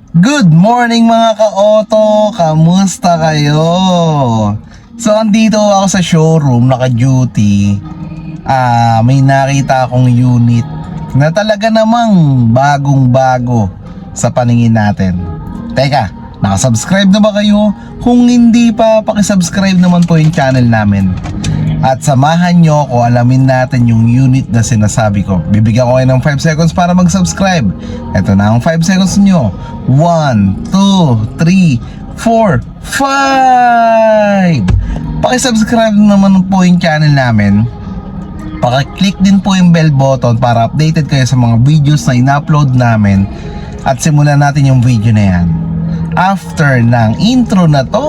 Good morning mga ka-auto! Kamusta kayo? So andito ako sa showroom, naka-duty. May nakita akong unit na talaga namang bagong-bago sa paningin natin. Teka, nakasubscribe na ba kayo? Kung hindi pa, pakisubscribe naman po yung channel namin. At samahan nyo ako, alamin natin yung unit na sinasabi ko. Bibigyan ko kayo ng 5 seconds para mag-subscribe. Ito na ang 5 seconds nyo. 1, 2, 3, 4, 5! Pakisubscribe naman po yung channel namin. Paki-click din po yung bell button para updated kayo sa mga videos na in-upload namin. At simulan natin yung video na yan after ng intro na to.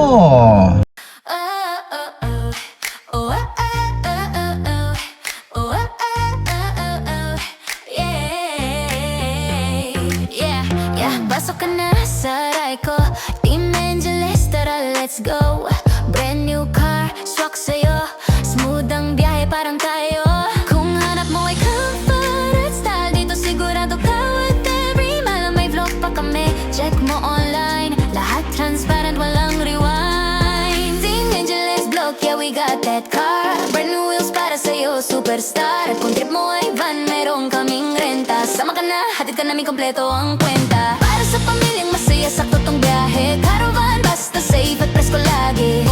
Pasok ka na sa ride ko, Team Angeles, tara let's go. Brand new car, swak sa'yo, smooth ang biyahe parang tayo. Kung hanap mo ay comfort at style, dito sigurado ka with every mile. May vlog pa kami, check mo online, lahat transparent, walang rewind. Team Angeles vlog, yeah we got that car. Brand new wheels para sa'yo, superstar. At kung trip mo ay van, meron kaming renta. Sama ka na, hatid ka namin kompleto ang kwenta. Sa pamilyang masaya, sakto tong biyahe. Caravan, basta safe at presko lagi.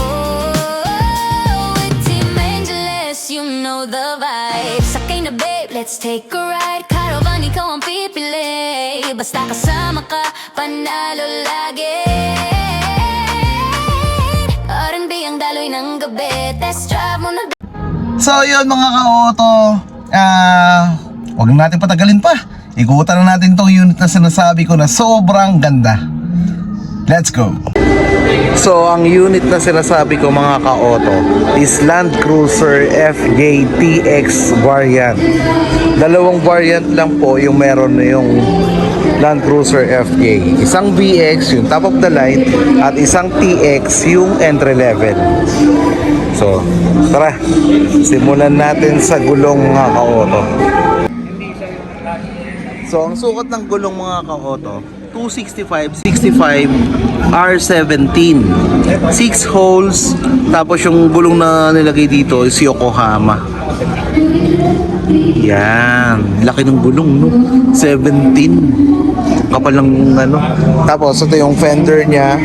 With Team Angeles, you know the vibe. Sakay na babe, let's take a ride. Caravan, ikaw ang pipili. Basta kasama ka, panalo lagi. R&B ang daloy ng gabi. Test drive mo na. So yun mga ka-auto, huwag natin patagalin pa. Ikutan na natin tong unit na sinasabi ko na sobrang ganda. Let's go! So ang unit na sinasabi ko mga ka-auto is Land Cruiser FJ TX variant. Dalawang variant lang po yung meron na yung Land Cruiser FJ. Isang VX yung top of the line at isang TX yung entry level. So tara, simulan natin sa gulong mga ka-auto. So, ang sukat ng gulong mga ka-auto, 265/65 R17. 6 holes. Tapos yung gulong na nilagay dito is Yokohama. Yan. Laki ng gulong, no? 17. Kapal ng ano. Tapos, ito yung fender niya.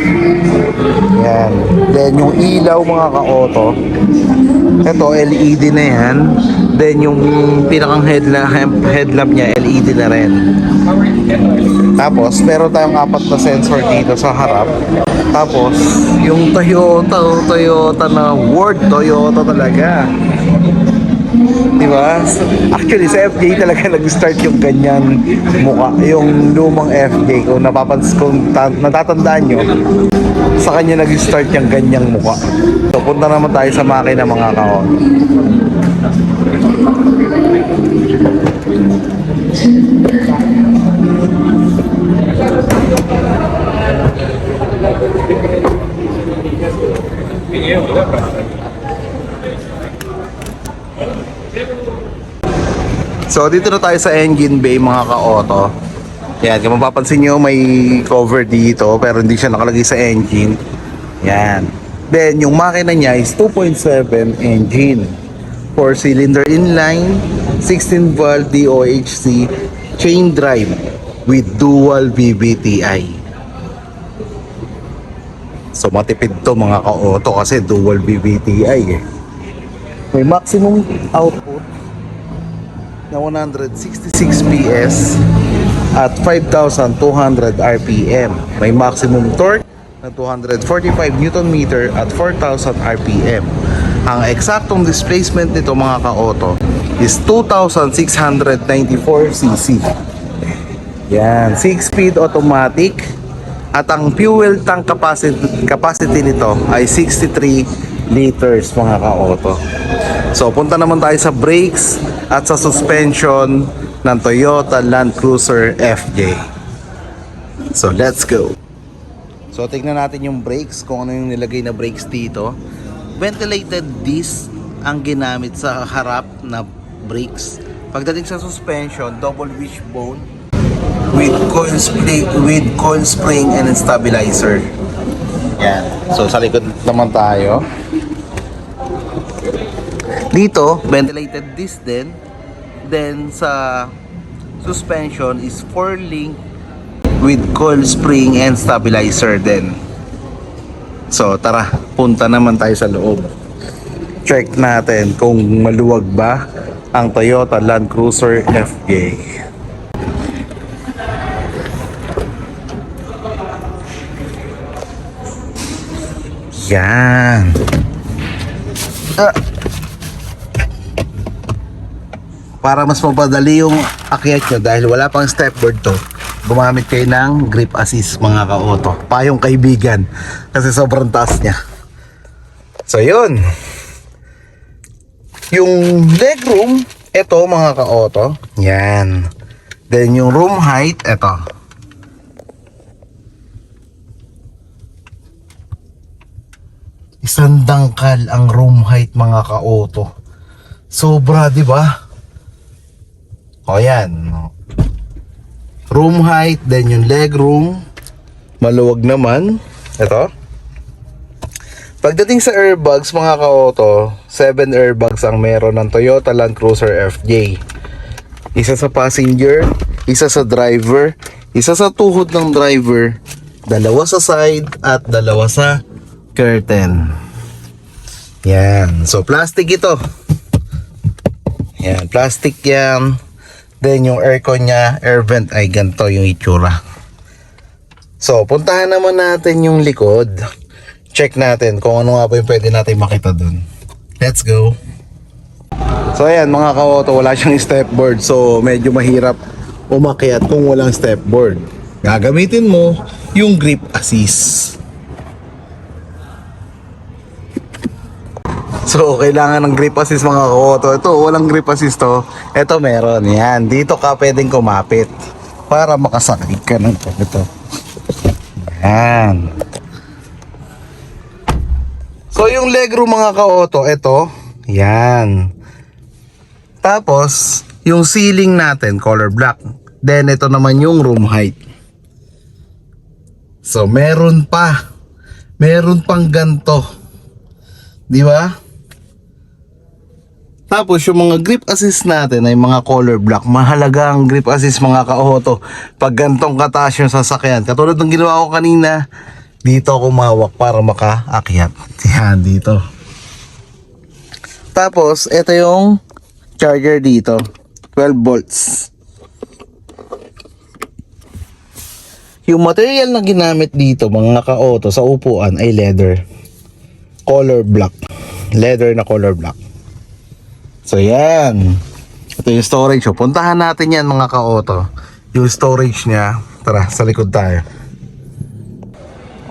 Yan. Then, yung ilaw mga ka-auto. Ito, LED na yan. Then yung pinakang headlamp niya, LED na rin. Tapos meron tayong 4 na sensor dito sa harap. Tapos yung Toyota na word Toyota talaga, diba? Actually sa FJ talaga nag-start yung ganyan mukha, yung lumang FJ. Kung natatandaan nyo, sa kanya nag-start yung ganyang mukha. So punta naman tayo sa makina mga kaon. So dito na tayo sa engine bay mga ka-auto. Yan, kung mapapansin nyo may cover dito pero hindi siya nakalagay sa engine. Yan. Then yung makina niya is 2.7 engine, 4-cylinder inline, 16 valve DOHC chain drive with dual VVTi. So matipid to mga ka-auto kasi dual VVTi eh. May maximum output na 166 PS at 5,200 RPM. May maximum torque na 245 Nm at 4,000 RPM. Ang eksaktong displacement nito mga ka-auto is 2,694 cc. Yan, 6-speed automatic at ang fuel tank capacity nito ay 63 liters mga ka-auto. So punta naman tayo sa brakes at sa suspension ng Toyota Land Cruiser FJ. So let's go. So tingnan natin yung brakes, kung ano yung nilagay na brakes dito. Ventilated disc ang ginamit sa harap na brakes. Pagdating sa suspension, double wishbone with coil spring and stabilizer. Yan. So sa likod naman tayo. Dito, ventilated disc din. Then sa suspension is 4-link with coil spring and stabilizer din. So tara, punta naman tayo sa loob. Check natin kung maluwag ba ang Toyota Land Cruiser FJ. Yan. Para mas mapadali yung akyat nyo dahil wala pang stepboard to, gumamit kayo ng grip assist mga ka-auto. Payong kaibigan kasi sobrang taas niya. So yun. Yung legroom, ito mga ka-auto. Yan. Then yung room height, ito. Isang dangkal ang room height mga ka-auto. Sobra, di ba? O yan. Room height, then yung leg room. Maluwag naman. Ito. Pagdating sa airbags mga ka-auto, 7 airbags ang meron ng Toyota Land Cruiser FJ. Isa sa passenger, isa sa driver, isa sa tuhod ng driver, dalawa sa side at dalawa sa curtain. Yan. So plastic ito. Yan, plastic yan. Then yung aircon niya, air vent ay ganito yung itsura. So puntahan naman natin yung likod. Check natin kung ano nga ba yung pwede natin makita dun. Let's go. So ayan mga ka-auto, wala siyang stepboard. So medyo mahirap umakyat kung walang stepboard. Gagamitin mo yung grip assist. So kailangan ng grip assist mga ka-auto. Ito walang grip assist to. Ito meron. Yan. Dito ka pwedeng kumapit para makasakay ka ng ito. Yan. So yung legroom mga ka-auto, ito, yan. Tapos, yung ceiling natin, color black. Then ito naman yung room height. So meron pa. Meron pang ganto. Di ba? Tapos yung mga grip assist natin ay mga color black. Mahalaga ang grip assist mga ka-auto. Pag gantong kataas yung sasakyan. Katulad ng ginawa ko kanina, dito ako mawak para makaakyat. Yan, dito. Tapos, ito yung charger dito. 12 volts. Yung material na ginamit dito, mga ka-auto, sa upuan ay leather. Color black. Leather na color black. So, yan. Ito yung storage. So, puntahan natin yan, mga ka-auto. Yung storage niya. Tara, sa likod tayo.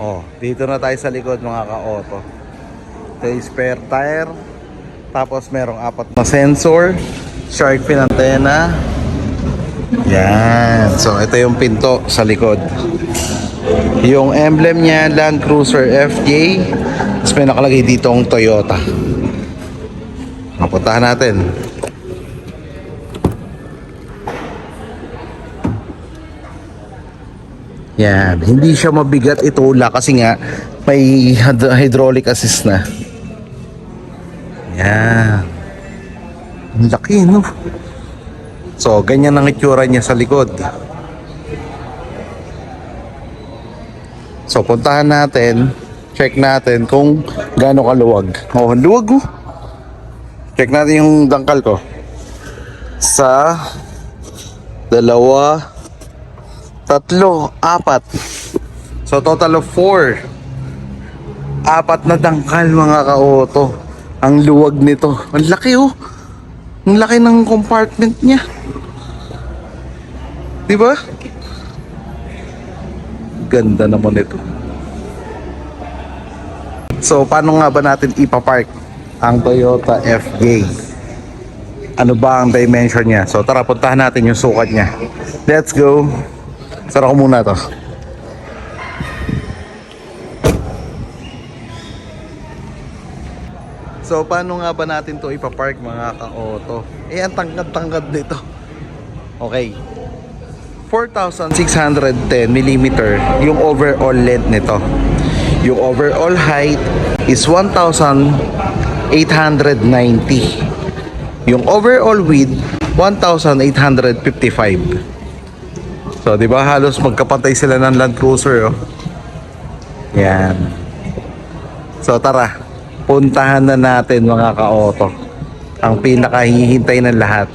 Oh, dito na tayo sa likod mga ka-auto. Ito yung spare tire. Tapos merong 4 na sensor. Shark fin antenna. Yan. So ito yung pinto sa likod. Yung emblem niya, Land Cruiser FJ. Tapos may nakalagay dito ang Toyota. Mapuntahan natin. Yan, hindi siya mabigat itula kasi nga may hydraulic assist na. Yan. Ang laki, no? So, ganyan ang itsura niya sa likod. So, puntahan natin. Check natin kung gaano kaluwag. Oh, luwag, oh. Check natin yung dangkal ko. Sa 2, 3, 4. So total of 4. 4 na dangkal mga ka-auto. Ang luwag nito. Ang laki, oh. Ang laki ng compartment niya. Diba? Ganda naman ito. So paano nga ba natin ipapark ang Toyota FJ? Ano ba ang dimension niya? So tara, puntahan natin yung sukat niya. Let's go. Sara ko muna to. So paano nga ba natin to ipapark mga ka-auto? Eh ang tangkad-tangkad nito. Okay. 4,610 mm yung overall length nito. Yung overall height is 1,890. Yung overall width 1,855. So, di ba halos magkapantay sila ng Land Cruiser, oh. Yan. So, tara. Puntahan na natin mga ka-auto. Ang pinakahihintay ng lahat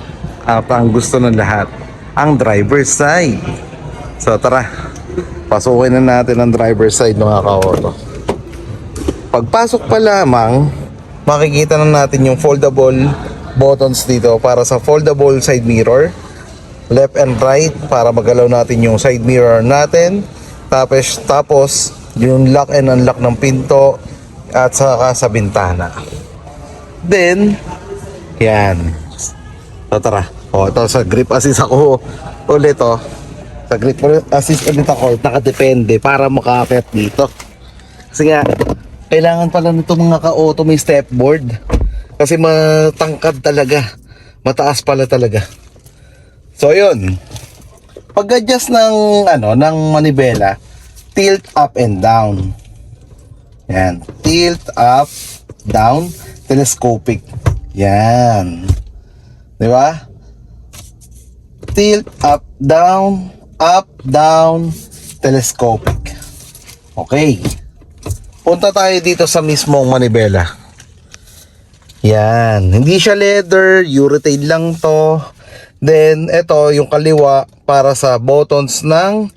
at ang gusto ng lahat, ang driver's side. So, tara. Pasukin na natin ang driver's side mga ka-auto. Pagpasok pa lamang, makikita na natin yung foldable buttons dito para sa foldable side mirror, left and right para magalaw natin yung side mirror natin, tapos yung lock and unlock ng pinto at saka sa bintana. Then yan, so tara. Ito sa grip assist ako ulit, sa grip assist ulit ako, nakadepende para makakit dito kasi nga kailangan pala nito mga ka-auto may stepboard kasi matangkad talaga, mataas pala talaga. So yun, pag-adjust ng ng manibela, tilt up and down. Yan, tilt up, down, telescopic. Yan, di ba? Tilt up, down, telescopic. Okay, punta tayo dito sa mismong manibela. Yan, hindi siya leather, urethane lang to. Then, ito yung kaliwa para sa buttons ng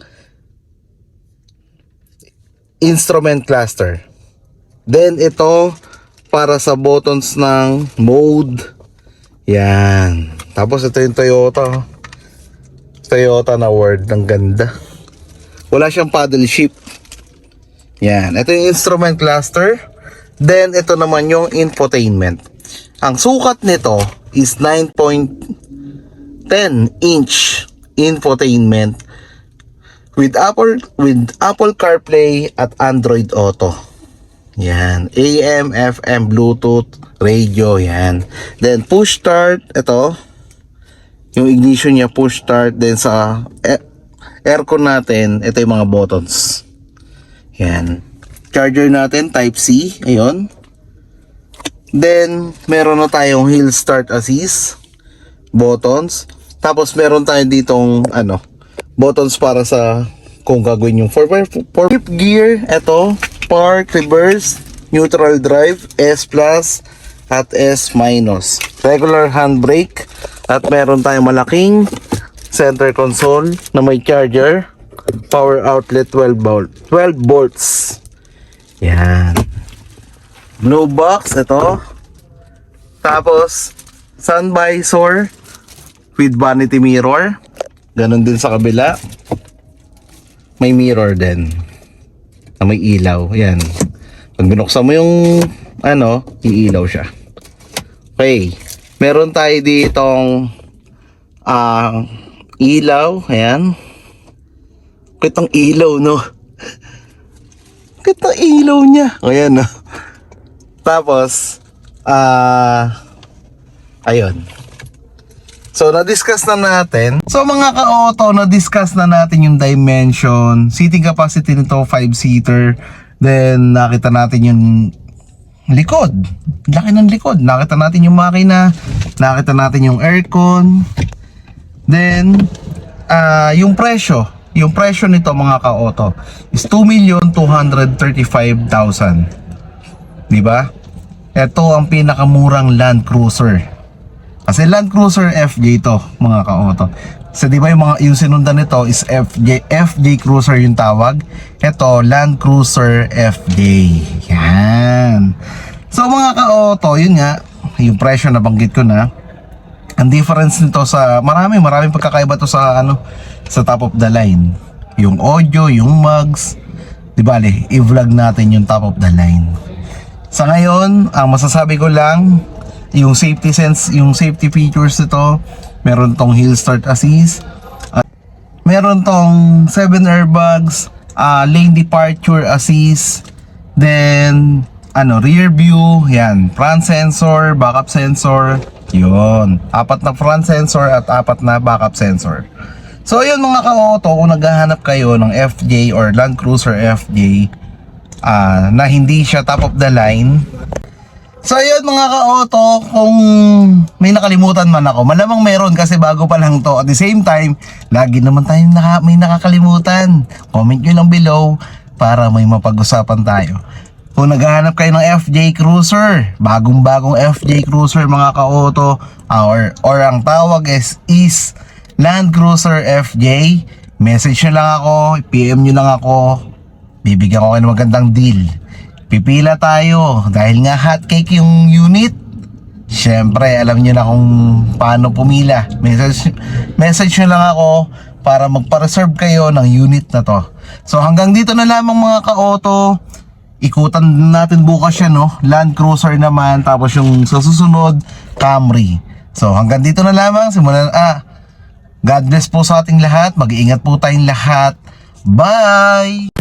instrument cluster. Then, ito para sa buttons ng mode. Yan. Tapos, ito yung Toyota. Toyota na word. Ang ganda. Wala siyang paddle shift. Yan. Ito yung instrument cluster. Then, ito naman yung infotainment. Ang sukat nito is 9.10 inch infotainment with Apple CarPlay at Android Auto. Yan, AM, FM, Bluetooth, radio, yan. Then push start, ito. Yung ignition niya push start. Then sa aircon natin, ito yung mga buttons. Yan. Charger natin type C, ayun. Then meron na tayong hill start assist buttons. Tapos meron tayo ditong buttons para sa kung gagawin yung fifth gear, ito, park, reverse, neutral drive, S plus at S minus. Regular handbrake at meron tayong malaking center console na may charger, power outlet 12 volts. Yan. Blue box, ito. Tapos sun visor with vanity mirror. Ganon din sa kabila. May mirror din na may ilaw. Yan. Pag binuksan mo yung iilaw siya. Okay. Meron tayo ditong ilaw. Ayan. Kitang ilaw, no? Kitang ilaw niya. Ayan, no? Tapos, ayun. So, na-discuss na natin. So, mga ka-auto, na-discuss na natin yung dimension. Seating capacity nito, 5-seater. Then, nakita natin yung likod. Laki ng likod. Nakita natin yung makina. Nakita natin yung aircon. Then, yung presyo. Yung presyo nito, mga ka-auto, is 2,235,000. Diba? Ito ang pinakamurang Land Cruiser. Kasi Land Cruiser FJ to, mga ka-auto. So di ba yung sinundan nito is FJ Cruiser yung tawag. Ito Land Cruiser FJ. Yan. So mga ka-auto, yun nga, yung presyo na banggit ko na. Ang difference nito sa maraming pagkakaiba to sa sa top of the line. Yung audio, yung mugs. Di ba, i-vlog natin yung top of the line. Sa ngayon, ang masasabi ko lang, yung safety features nito, meron tong hill start assist, meron tong 7 airbags, lane departure assist, then rear view, yan, front sensor, backup sensor, yun, 4 na front sensor at 4 na backup sensor. So ayun mga ka-auto, kung naghahanap kayo ng FJ or Land Cruiser FJ na hindi siya top of the line. So ayun mga ka-auto, kung may nakalimutan man ako, malamang meron kasi bago pa lang to. At the same time, lagi naman tayong may nakakalimutan. Comment nyo lang below para may mapag-usapan tayo. Kung naghahanap kayo ng FJ Cruiser, bagong FJ Cruiser mga ka-auto, or ang tawag is Land Cruiser FJ, message nyo lang ako, PM nyo lang ako, bibigyan ko kayo ng magandang deal. Pipila tayo dahil nga hotcake yung unit. Syempre alam nyo na kung paano pumila. Message nyo lang ako para magpa-reserve kayo ng unit na to. So hanggang dito na lamang mga ka-auto. Ikutan natin bukas yan, no? Land Cruiser naman, tapos yung sa susunod Camry. So hanggang dito na lamang. God bless po sa ating lahat. Mag-iingat po tayong lahat. Bye!